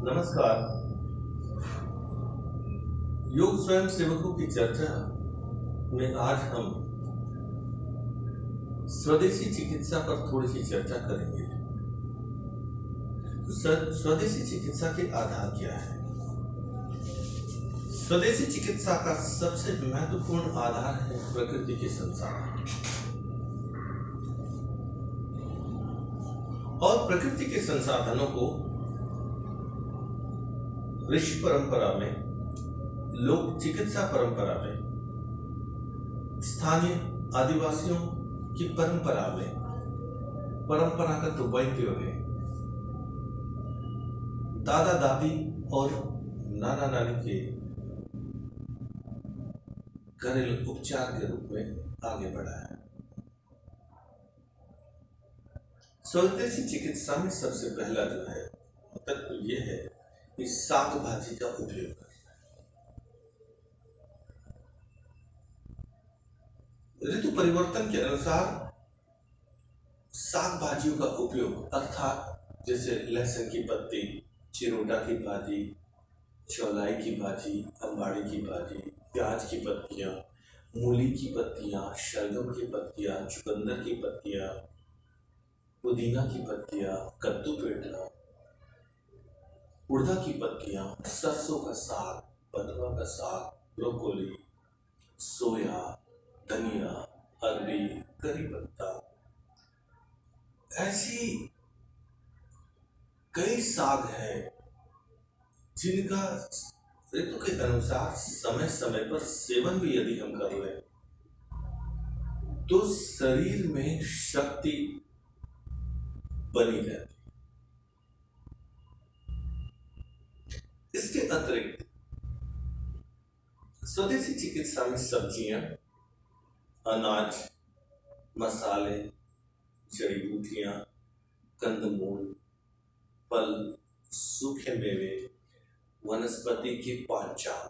नमस्कार। योग स्वयं सेवकों की चर्चा में आज हम स्वदेशी चिकित्सा पर थोड़ी सी चर्चा करेंगे। स्वदेशी चिकित्सा के आधार क्या है? स्वदेशी चिकित्सा का सबसे महत्वपूर्ण आधार है प्रकृति के संसाधन, और प्रकृति के संसाधनों को ऋषि परंपरा में, लोक चिकित्सा परंपरा में, स्थानीय आदिवासियों की परंपरा में, परंपरागत वैद्यों ने दादा दादी और नाना नानी के घरेलू उपचार के रूप में आगे बढ़ाया है। स्वदेशी चिकित्सा में सबसे पहला जो है तत्व यह है कि साग भाजी का उपयोग करना। ऋतु परिवर्तन के अनुसार साग भाजियों का उपयोग, अर्थात जैसे लहसुन की पत्ती, चिरोटा की भाजी, चौलाई की भाजी, अंबाड़ी की भाजी, प्याज की पत्तियां, मूली की पत्तियां, शलगम की पत्तियां, चुकंदर की पत्तियां, पुदीना की पत्तियां, कद्दू पेठा, उड़दा की पत्तियां, सरसों का साग, बथुआ का साग, ब्रोकोली, सोया, धनिया, अरबी, करी पत्ता, ऐसी कई साग हैं जिनका ऋतु के अनुसार समय समय पर सेवन भी यदि हम कर लें तो शरीर में शक्ति बनी रहती। इसके अतिरिक्त स्वदेशी चिकित्सा में सब्जियां, अनाज, मसाले, जड़ी बूटियां, कंदमूल, फल, सूखे मेवे, वनस्पति की पहचान,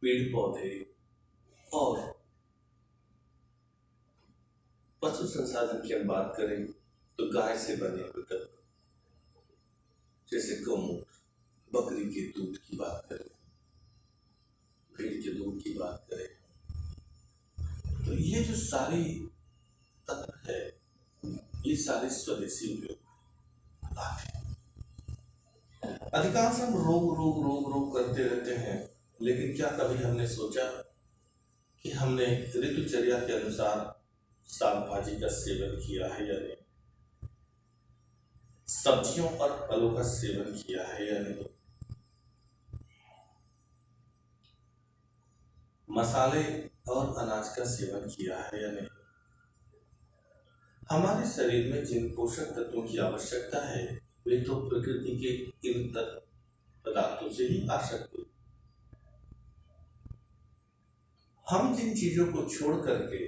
पेड़ पौधे और पशु संसाधन की हम बात करें तो गाय से बने हुए तत्व जैसे गौमूत्र, बकरी के दूध की बात करें, भेड़ के दूध की बात करें, तो ये जो सारी तत्व है ये सारे स्वदेशी उपयोग आते हैं। अधिकांश हम रोग रोग रोग रोग करते रहते हैं, लेकिन क्या कभी हमने सोचा कि हमने ऋतुचर्या के अनुसार साग भाजी का सेवन किया है या नहीं, सब्जियों और फलों का सेवन किया है या नहीं, मसाले और अनाज का सेवन किया है या नहीं। हमारे शरीर में जिन पोषक तत्वों की आवश्यकता है वे तो प्रकृति के इन पदार्थों से ही आ सकते। हम जिन चीजों को छोड़ करके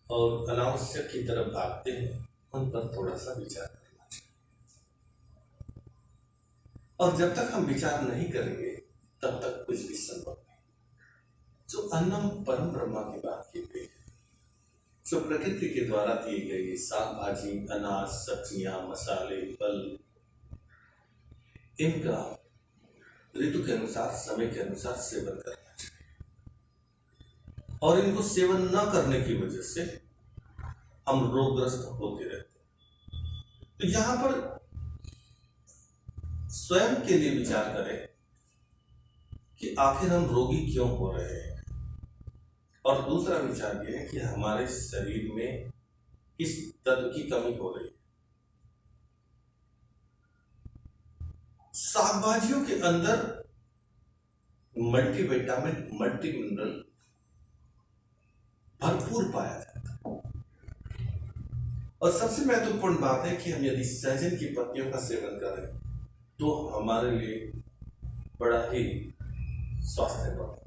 और अनावश्यक की तरफ भागते हैं उन पर थोड़ा सा विचार करना चाहिए, और जब तक हम विचार नहीं करेंगे तब तक कुछ भी संभव नहीं। जो अन्नम परम ब्रह्मा की बात की गई है, जो प्रकृति के द्वारा दिए गए साग भाजी, अनाज, सब्जियां, मसाले, फल, इनका ऋतु के अनुसार, समय के अनुसार सेवन करना चाहिए, और इनको सेवन न करने की वजह से हम रोगग्रस्त होते रहते हैं। तो यहां पर स्वयं के लिए विचार करें कि आखिर हम रोगी क्यों हो रहे हैं, और दूसरा विचार यह है कि हमारे शरीर में किस तत्व की कमी हो रही है। साग भाजियों के अंदर मल्टीविटामिन, मल्टी मिनरल भरपूर पाया जाता है, और सबसे महत्वपूर्ण बात है कि हम यदि सहजन की पत्तियों का सेवन करें तो हमारे लिए बड़ा ही स्वास्थ्यवर्धक।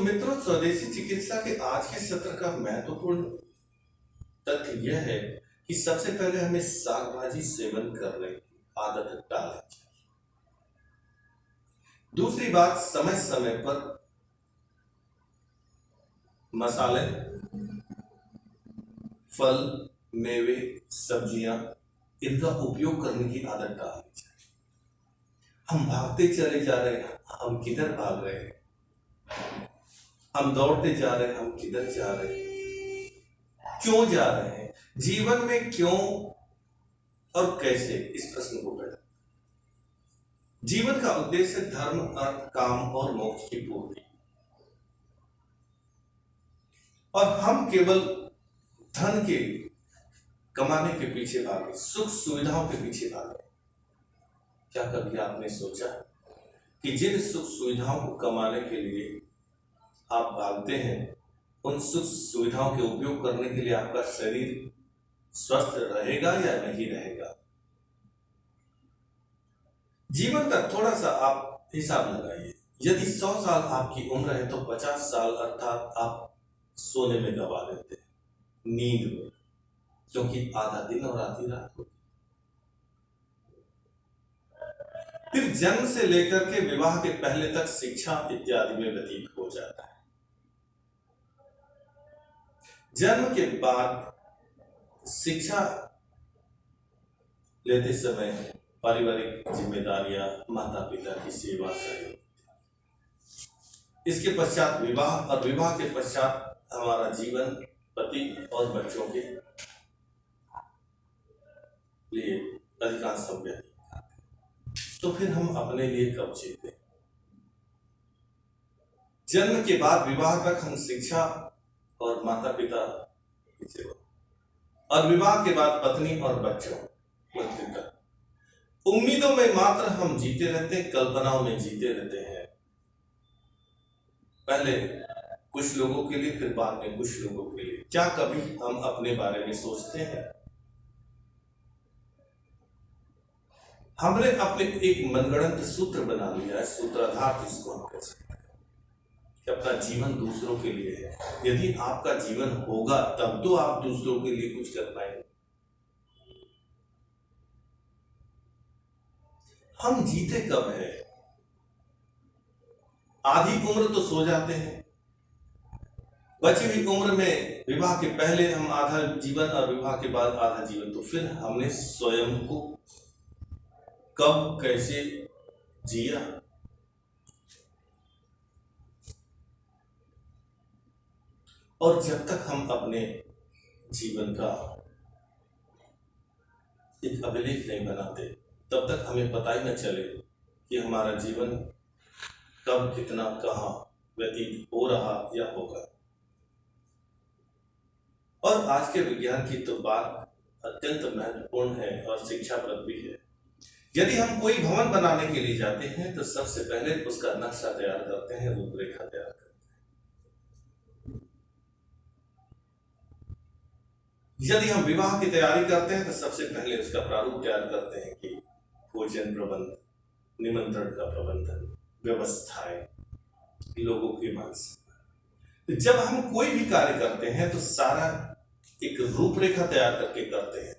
मित्रों, स्वदेशी चिकित्सा के आज के सत्र का महत्वपूर्ण तथ्य यह है कि सबसे पहले हमें साग भाजी सेवन करने की आदत डालनी चाहिए। दूसरी बात, समय समय पर मसाले, फल, मेवे, सब्जियां इनका उपयोग करने की आदत डालनी चाहिए। हम भागते चले जा रहे हैं, हम किधर भाग रहे हैं? हम दौड़ते जा रहे हैं, हम किधर जा रहे हैं? क्यों जा रहे हैं? जीवन में क्यों और कैसे, इस प्रश्न को पैदा। जीवन का उद्देश्य धर्म, अर्थ, काम और मोक्ष की पूर्ति, और हम केवल धन के कमाने के पीछे भागे, सुख सुविधाओं के पीछे भागे। क्या कभी आपने सोचा कि जिन सुख सुविधाओं को कमाने के लिए आप भागते हैं, उन सुख सुविधाओं के उपयोग करने के लिए आपका शरीर स्वस्थ रहेगा या नहीं रहेगा? जीवन का थोड़ा सा आप हिसाब लगाइए। यदि 100 साल आपकी उम्र है तो 50 साल अर्थात आप सोने में गवा देते हैं, नींद में, क्योंकि आधा दिन और आधी रात होती। फिर जन्म से लेकर के विवाह के पहले तक शिक्षा इत्यादि में व्यतीत हो जाता है। जन्म के बाद शिक्षा लेते समय पारिवारिक जिम्मेदारियां, माता पिता की सेवा, सहयोग। इसके पश्चात विवाह, और विवाह के पश्चात हमारा जीवन पति और बच्चों के लिए अधिकांश समय। तो फिर हम अपने लिए कब जीते? जन्म के बाद विवाह तक हम शिक्षा और माता पिता की सेवा, और विवाह के बाद पत्नी और बच्चों, उम्मीदों में मात्र हम जीते रहते हैं, कल्पनाओं में जीते रहते हैं। पहले कुछ लोगों के लिए, फिर बाद में कुछ लोगों के लिए। क्या कभी हम अपने बारे में सोचते हैं? हमने अपने एक मनगढ़ंत सूत्र बना लिया है, सूत्राधार जिसको हम कह सकते हैं, कि अपना जीवन दूसरों के लिए है। यदि आपका जीवन होगा तब तो आप दूसरों के लिए कुछ कर पाएंगे। हम जीते कब है? आधी उम्र तो सो जाते हैं, बची हुई उम्र में विवाह के पहले हम आधा जीवन और विवाह के बाद आधा जीवन। तो फिर हमने स्वयं को कब कैसे जिया? और जब तक हम अपने जीवन का एक अभिलेख नहीं बनाते, तब तक हमें पता ही न चले कि हमारा जीवन कब, कितना, कहाँ व्यतीत हो रहा या होगा। और आज के विज्ञान की तो बात अत्यंत महत्वपूर्ण है और शिक्षाप्रद भी है। यदि हम कोई भवन बनाने के लिए जाते हैं तो सबसे पहले उसका नक्शा तैयार करते हैं, रूपरेखा तैयार करते हैं। यदि हम विवाह की तैयारी करते हैं तो सबसे पहले उसका प्रारूप तैयार करते हैं कि भोजन प्रबंध, निमंत्रण का प्रबंधन, व्यवस्थाएं, लोगों की मानसिकता। तो जब हम कोई भी कार्य करते हैं तो सारा एक रूपरेखा तैयार करके करते हैं।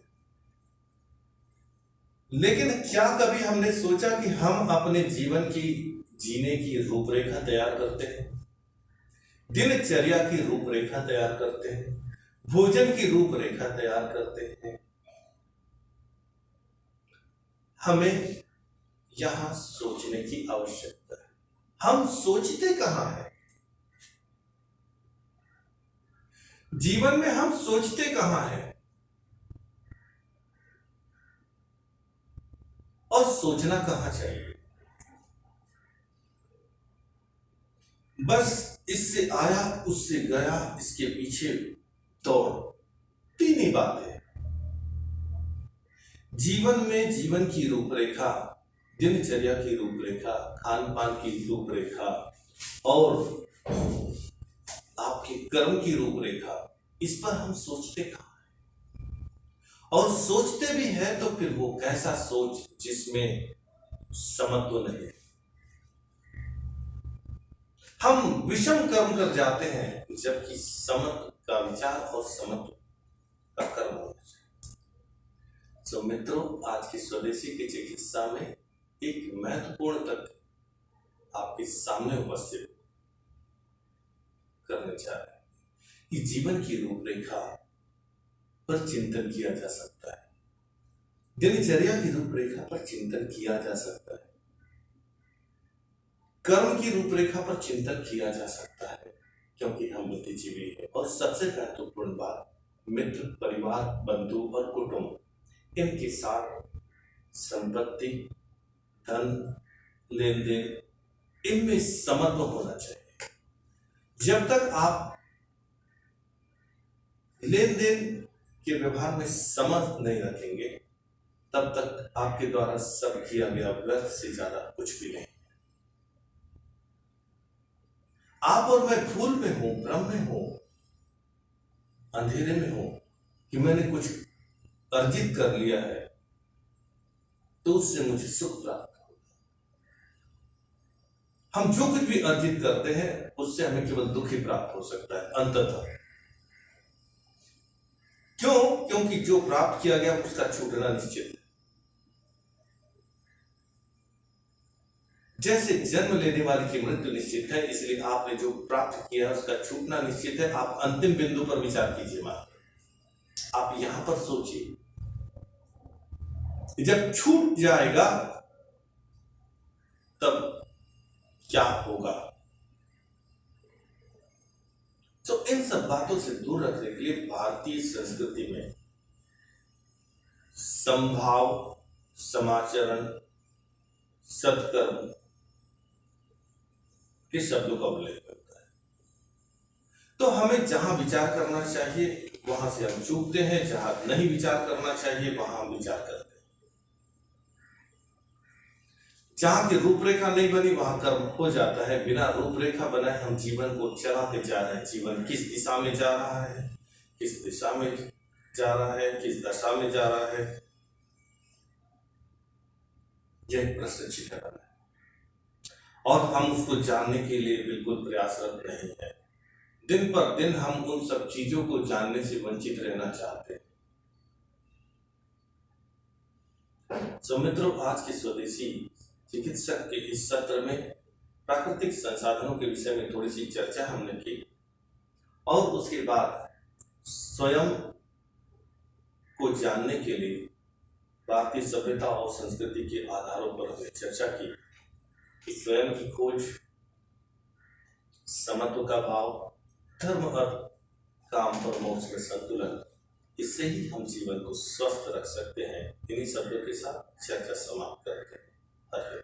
लेकिन क्या कभी हमने सोचा कि हम अपने जीवन की जीने की रूपरेखा तैयार करते हैं, दिनचर्या की रूपरेखा तैयार करते हैं, भोजन की रूपरेखा तैयार करते हैं? हमें यहां सोचने की आवश्यकता है। हम सोचते कहां हैं? जीवन में हम सोचते कहां हैं? और सोचना कहां चाहिए? बस इससे आया, उससे गया, इसके पीछे दौड़, तीन ही बातें। जीवन में जीवन की रूपरेखा, दिनचर्या की रूपरेखा, खान पान की रूपरेखा और आपके कर्म की रूपरेखा, इस पर हम सोचते कहां हैं? और सोचते भी हैं तो फिर वो कैसा सोच जिसमें समत्व नहीं। हम विषम कर्म कर जाते हैं जबकि समत्व का विचार और समत्व का कर्म होना चाहिए। तो मित्रों, आज की स्वदेशी की चिकित्सा में एक महत्वपूर्ण तथ्य आपके सामने उपस्थित करने जा रहे हैं कि जीवन की रूपरेखा पर चिंतन किया जा सकता है। दिनचर्या की रूपरेखा पर चिंतन किया जा सकता है, कर्म की रूपरेखा पर चिंतन किया जा सकता है, क्योंकि हम बुद्धिजीवी हैं। और सबसे महत्वपूर्ण बात, मित्र, परिवार, बंधु और कुटुंब, इनके साथ संपत्ति, धन, लेन देन, इनमें समत्व होना चाहिए। जब तक आप लेन देन के व्यवहार में समझ नहीं रखेंगे, तब तक आपके द्वारा सब किया गया व्यर्थ से ज्यादा कुछ भी नहीं। आप और मैं भूल में हूं, भ्रम में हूं, अंधेरे में हूं कि मैंने कुछ अर्जित कर लिया है तो उससे मुझे सुख प्राप्त होगा। हम जो कुछ भी अर्जित करते हैं उससे हमें केवल दुख ही प्राप्त हो सकता है अंततः। क्यों? क्योंकि जो प्राप्त किया गया उसका छूटना निश्चित है। जैसे जन्म लेने वाले की मृत्यु निश्चित है, इसलिए आपने जो प्राप्त किया है उसका छूटना निश्चित है। आप अंतिम बिंदु पर विचार कीजिए मात्र, आप यहां पर सोचिए, जब छूट जाएगा तब क्या होगा। तो इन सब बातों से दूर रखने के लिए भारतीय संस्कृति में संभाव, समाचरण, सत्कर्म के शब्दों का उल्लेख करता है। तो हमें जहां विचार करना चाहिए वहां से हम चूकते हैं, जहां नहीं विचार करना चाहिए वहां हम विचार करते हैं। जहां की रूपरेखा नहीं बनी वहां कर्म हो जाता है। बिना रूपरेखा बनाए हम जीवन को चलाते जा रहे हैं। जीवन किस दिशा में जा रहा है, किस दिशा में जा रहा है, किस दशा में जा रहा है, यह प्रश्न चिन्ह बना है और हम उसको जानने के लिए बिल्कुल प्रयासरत नहीं है। दिन पर दिन हम उन सब चीजों को जानने से वंचित रहना चाहते हैं। तो मित्रों, आज के स्वदेशी चिकित्सक के इस सत्र में प्राकृतिक संसाधनों के विषय में थोड़ी सी चर्चा हमने की और उसके बाद स्वयं को जानने के लिए भारतीय सभ्यता और संस्कृति के आधारों पर हमने चर्चा की कि स्वयं की खोज, समत्व का भाव, धर्म, अर्थ, काम और मोक्ष में संतुलन, इससे ही हम जीवन को स्वस्थ रख सकते हैं। इन्हीं शब्दों के साथ चर्चा समाप्त करते हैं। हरे